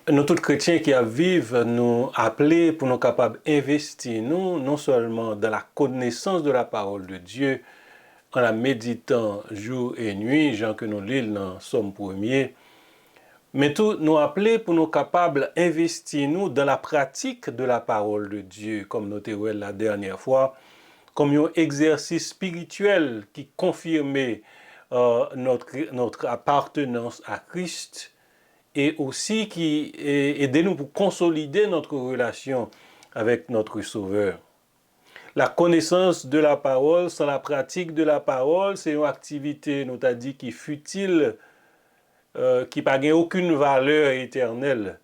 Nous tous chrétiens qui vivent, nous appeler pour nous capables d'investir nous, non seulement dans la connaissance de la parole de Dieu, en la méditant jour et nuit, Jean que nous lisons dans Somme 1er, mais tout nous appeler pour nous capables d'investir nous dans la pratique de la parole de Dieu, comme nous l'avons dit la dernière fois, comme un exercice spirituel qui confirmait notre appartenance à Christ, et aussi qui aide-nous pour consolider notre relation avec notre Sauveur. La connaissance de la parole sans la pratique de la parole, c'est une activité, nous t'a dit, qui est futile, qui n'a aucune valeur éternelle.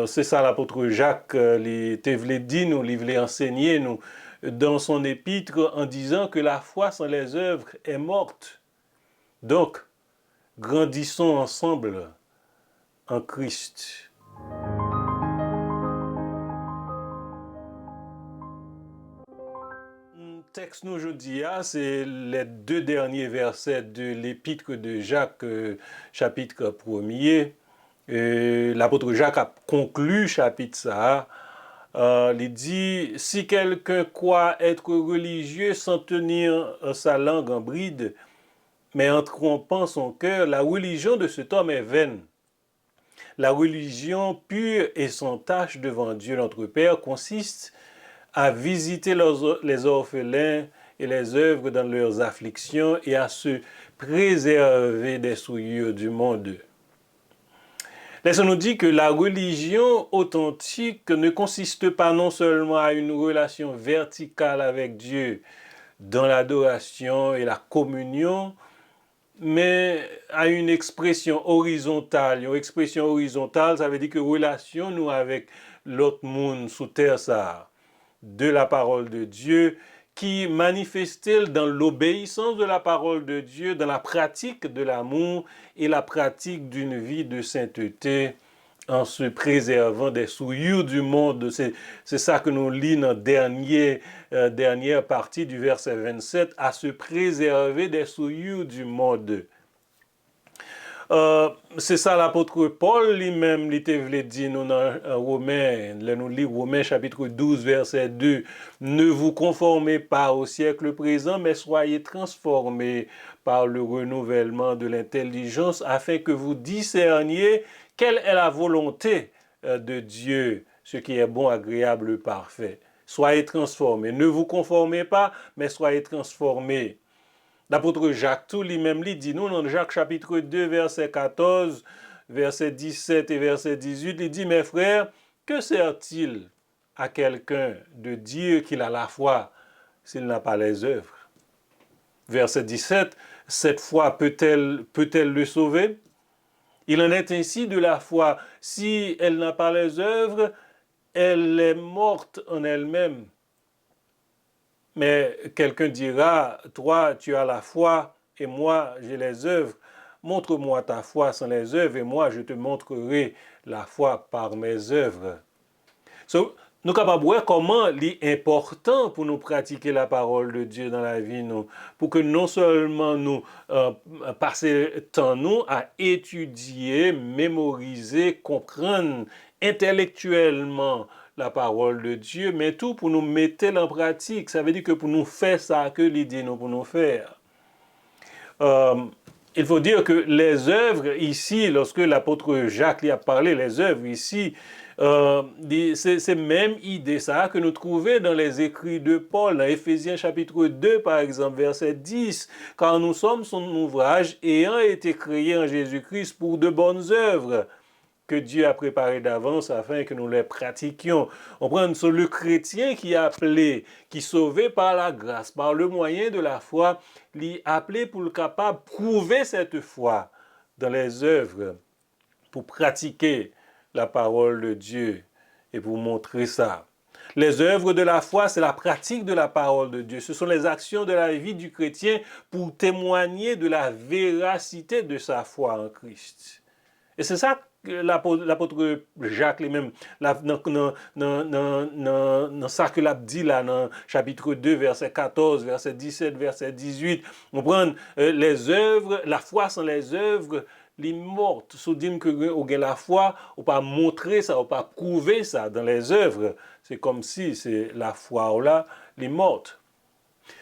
C'est ça l'apôtre Jacques, te voulait dire, nous, il voulait enseigner nous, dans son épître en disant que la foi sans les œuvres est morte. Donc, grandissons ensemble en Christ. Le texte nous aujourd'hui, c'est les deux derniers versets de l'épître de Jacques, chapitre 1er. L'apôtre Jacques a conclu chapitre ça. Il dit, si quelqu'un croit être religieux sans tenir sa langue en bride, mais en trompant son cœur, la religion de cet homme est vaine. La religion pure et sans tache devant Dieu notre Père consiste à visiter les orphelins et les œuvres dans leurs afflictions et à se préserver des souillures du monde. Laissons nous dire que la religion authentique ne consiste pas non seulement à une relation verticale avec Dieu dans l'adoration et la communion, mais à une expression horizontale. Une expression horizontale, ça veut dire que relation nous avec l'autre monde sous terre, ça, de la parole de Dieu, qui manifeste dans l'obéissance de la parole de Dieu, dans la pratique de l'amour et la pratique d'une vie de sainteté en se préservant des souillures du monde. C'est ça que nous lisons dans dernière partie du verset 27, à se préserver des souillures du monde. C'est ça l'apôtre Paul lui-même, il te voulait dire nous dans Romains, nous lisons Romains chapitre 12, verset 2, ne vous conformez pas au siècle présent, mais soyez transformés par le renouvellement de l'intelligence afin que vous discerniez quelle est la volonté de Dieu, ce qui est bon, agréable, parfait. Soyez transformés. Ne vous conformez pas, mais soyez transformés. L'apôtre Jacques, tout lui-même, dit, nous, dans Jacques chapitre 2, verset 14, verset 17 et verset 18, il dit, mes frères, que sert-il à quelqu'un de dire qu'il a la foi s'il n'a pas les œuvres? Verset 17, cette foi peut-elle le sauver? Il en est ainsi de la foi. Si elle n'a pas les œuvres, elle est morte en elle-même. Mais quelqu'un dira, toi, tu as la foi et moi, j'ai les œuvres. Montre-moi ta foi sans les œuvres et moi, je te montrerai la foi par mes œuvres. So, nous sommes capables de voir comment il est important pour nous pratiquer la parole de Dieu dans la vie, nous, pour que non seulement nous passer temps nous à étudier, mémoriser, comprendre intellectuellement la parole de Dieu, mais tout pour nous mettre en pratique. Ça veut dire que pour nous faire ça que l'idée nous pour nous faire. Il faut dire que les œuvres ici, lorsque l'apôtre Jacques lui a parlé, les œuvres ici, c'est même idée ça que nous trouvons dans les écrits de Paul, dans Éphésiens chapitre 2 par exemple, verset 10, car nous sommes son ouvrage ayant été créés en Jésus-Christ pour de bonnes œuvres que Dieu a préparées d'avance afin que nous les pratiquions. On prend sur le chrétien qui est appelé, qui est sauvé par la grâce, par le moyen de la foi, il est appelé pour le capable de prouver cette foi dans les œuvres, pour pratiquer la parole de Dieu et pour montrer ça. Les œuvres de la foi, c'est la pratique de la parole de Dieu. Ce sont les actions de la vie du chrétien pour témoigner de la véracité de sa foi en Christ. Et c'est ça que l'apôtre Jacques lui-même, dans ça que l'a dit là, dans chapitre 2, verset 14, verset 17, verset 18, on prend les œuvres, la foi sans les œuvres, li morte. Si on dit que on a la foi, on pas montrer ça, on pas prouver ça dans les œuvres. C'est comme si c'est la foi là, li morte.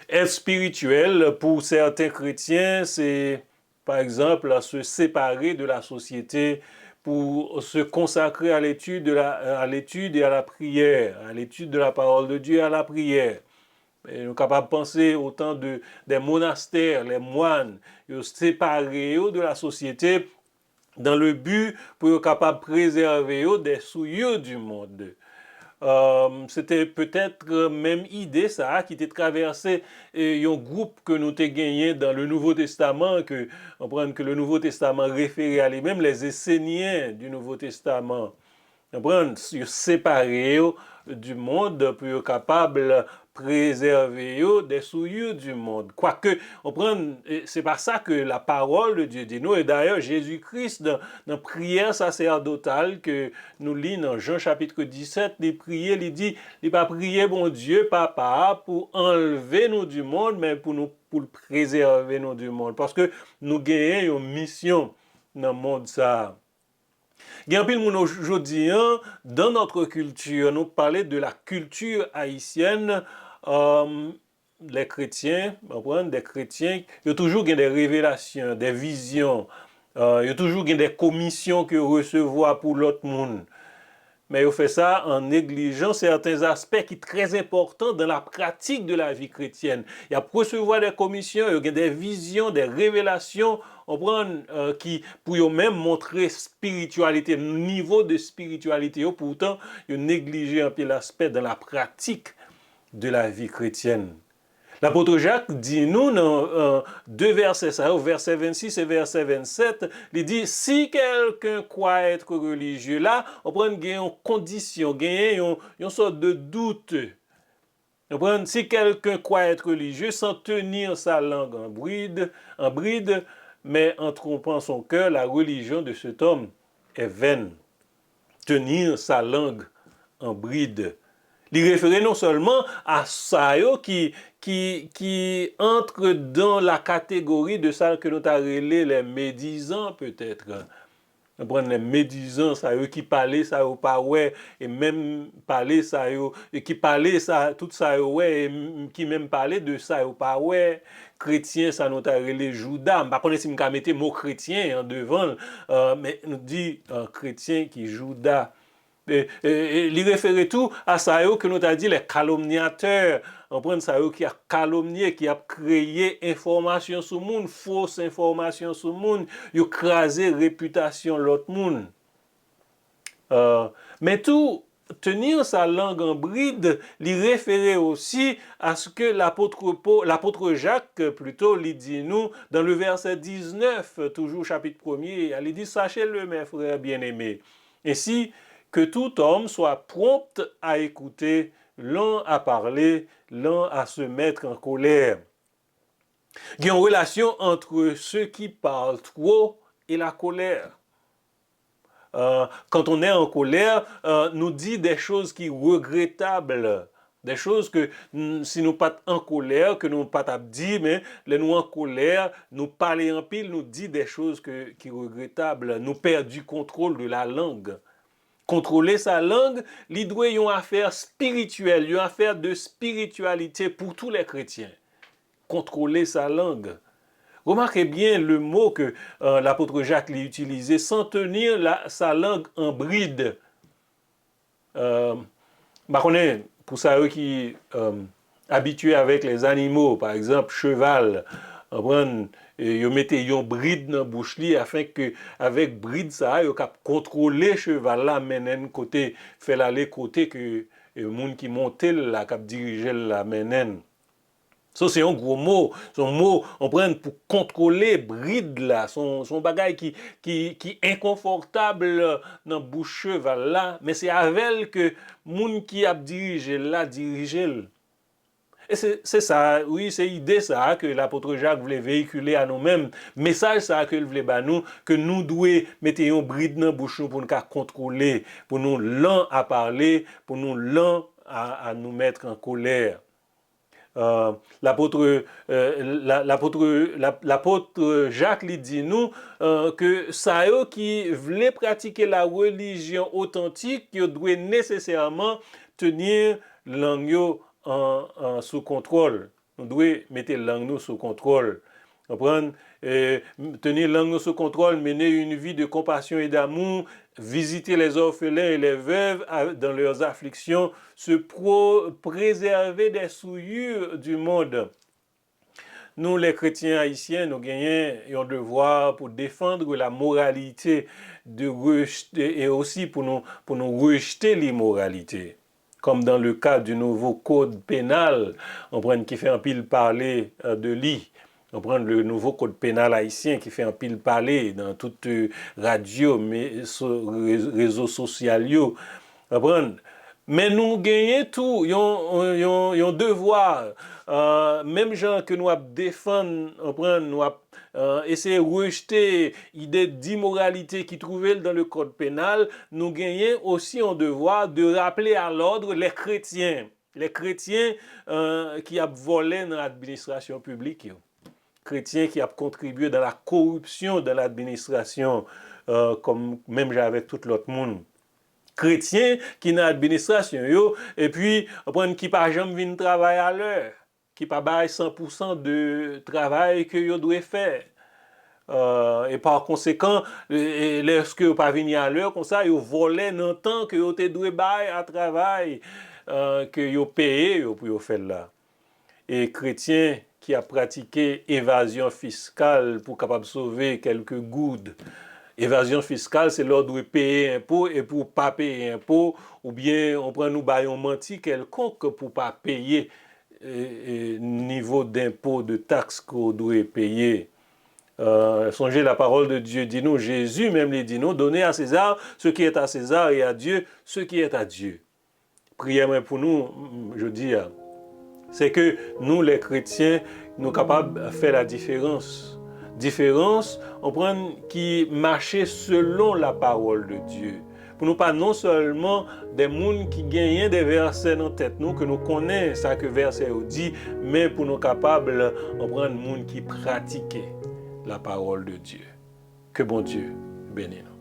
Être spirituel, pour certains chrétiens, c'est par exemple se séparer de la société pour se consacrer à l'étude et à la prière, à l'étude de la parole de Dieu et à la prière. Et nous sommes capables de penser au temps des monastères, les moines, ils séparés de la société dans le but pour être capables de préserver des souillures du monde. C'était peut-être même idée ça qui était traversé un groupe que nous avons gagné dans le Nouveau Testament, que on prend que le Nouveau Testament référait à lui-même les Esséniens du Nouveau Testament. On prend séparé du monde pour être capable préserver des souillures du monde. Quoique, on prend, c'est pas ça que la parole de Dieu dit nous. Et d'ailleurs, Jésus-Christ, dans la prière sacerdotale que nous lisons dans Jean chapitre 17, il priait, il dit, il va prier, bon Dieu, Papa, pour enlever nous du monde, mais pour préserver nous du monde. Parce que nous gagnons une mission dans le monde ça. Il y a un peu de monde aujourd'hui, dans notre culture, nous parlons de la culture haïtienne. Les chrétiens, des chrétiens, il y a toujours des révélations, des visions, il y a toujours des commissions que recevoir pour l'autre monde. Mais il fait ça en négligeant certains aspects qui sont très importants dans la pratique de la vie chrétienne. Il y a recevoir des commissions, il y a des visions, des révélations, on prend qui pour même montrer spiritualité, niveau de spiritualité. Pourtant, il néglige un peu l'aspect de la pratique de la vie chrétienne. L'apôtre Jacques dit nous dans deux versets, ça, au verset 26 et verset 27, il dit si quelqu'un croit être religieux, là, on prend une condition, une sorte de doute. On prend si quelqu'un croit être religieux sans tenir sa langue en bride, mais en trompant son cœur, la religion de cet homme est vaine. Tenir sa langue en bride. Il référait non seulement à ça qui entre dans la catégorie de ça que nous avons relé les médisants peut-être. On prend les médisants, ça qui parlaient ça au pas ouais et même parlaient ça et qui parlaient ça tout ça ouais et qui même parlaient de ça au pas ouais. Chrétien ça nous a relé Judas. Je ne sais pas si me mettre mot chrétien en devant mais nous dit chrétien qui Judas. Il référait tout à ça que nous avons dit les calomniateurs. On prend ça qui a calomnié, qui a créé information sur le monde, fausse information sur le monde, il a crasé réputation de l'autre monde. Mais tout, tenir sa langue en bride, il référait aussi à ce que l'apôtre Jacques, plutôt, il dit nous, dans le verset 19, toujours chapitre 1er, il dit, sachez-le mes frères bien-aimés, ainsi que tout homme soit prompt à écouter, lent à parler, lent à se mettre en colère. Il y a une relation entre ceux qui parlent trop et la colère. Quand on est en colère, nous dit des choses qui sont regrettables. Des choses que si nous pas en colère, que nous pas dit, mais les nous en colère, nous parler en pile, nous dit des choses qui sont regrettables. Nous perdons du contrôle de la langue. Contrôler sa langue, il doit y avoir une affaire spirituelle, une affaire de spiritualité pour tous les chrétiens. Contrôler sa langue. Remarquez bien le mot que l'apôtre Jacques l'a utilisé, sans tenir sa langue en bride. Pour ça, eux qui habitués avec les animaux, par exemple, cheval, ils mettaient une bride dans la bouche afin que avec bride ça ils cap contrôler cheval là menen côté faire aller côté que le monde qui montait là cap diriger la menen. Ça c'est un gros mot, son mot on prend pour contrôler bride là, son bagage qui inconfortable dans bouche cheval là, mais c'est avec que monde qui a dirigé là diriger. Et c'est ça, oui, c'est l'idée ça que l'apôtre Jacques voulait véhiculer à nous-mêmes. Message ça que voulait bah nous que nous devons mettre un bride dans la bouche pour nous contrôler, pour nous lent à parler, pour nous lent à nous mettre en colère. l'apôtre Jacques lui dit nous que ça eux qui voulaient pratiquer la religion authentique, ils doivent nécessairement tenir langue sous contrôle. Nous devons mettre langue sous contrôle. Comprendre? Tenir langue sous contrôle, mener une vie de compassion et d'amour, visiter les orphelins et les veuves dans leurs afflictions, se préserver des souillures du monde. Nous, les chrétiens haïtiens, nous gagnons un devoir pour défendre la moralité et aussi pour nous rejeter l'immoralité. Comme dans le cas du nouveau code pénal, on prend qui fait un pile parler de lui. On prend le nouveau code pénal haïtien qui fait un pile parler dans toute radio, réseaux sociaux. Mais nous gagnons tout, un devoir. Même gens que nous défendons, nous essayer de rejeter l'idée d'immoralité qui trouvait dans le code pénal, nous gagnons aussi un devoir de rappeler à l'ordre les chrétiens qui ont volé dans l'administration publique. Chrétiens qui ont contribué dans la corruption de l'administration, comme même avec tout l'autre monde. Chrétiens qui dans l'administration, et puis, qui par jamais viennent travailler à l'heure, qui pas bail 100% de travail que yo doit faire. Et par conséquent, lorsque vous pas venir à l'heure, comme ça, vous volez dans le temps que vous doit bail à travail, que vous payez pour faire là. Et chrétiens qui a pratiqué évasion fiscale pour capable sauver quelques gouttes. Évasion fiscale, c'est l'ordre de payer impôt et pour pas payer impôt, ou bien on prend nous baillons menti quelconque pour pas payer niveau d'impôt, de taxes qu'on doit payer. Songez la parole de Dieu, dit nous, Jésus même les dit nous, donnez à César ce qui est à César et à Dieu ce qui est à Dieu. Priez-moi pour nous, je dis, c'est que nous les chrétiens, nous sommes capables de faire la différence. Différence, on prend qui marcher selon la parole de Dieu. Pour nous pas non seulement des gens qui gagnent des versets dans la tête, nous, que nous connaissons ça que verset dit, mais pour nous capables, on prend des gens qui pratiquent la parole de Dieu. Que bon Dieu bénisse nous.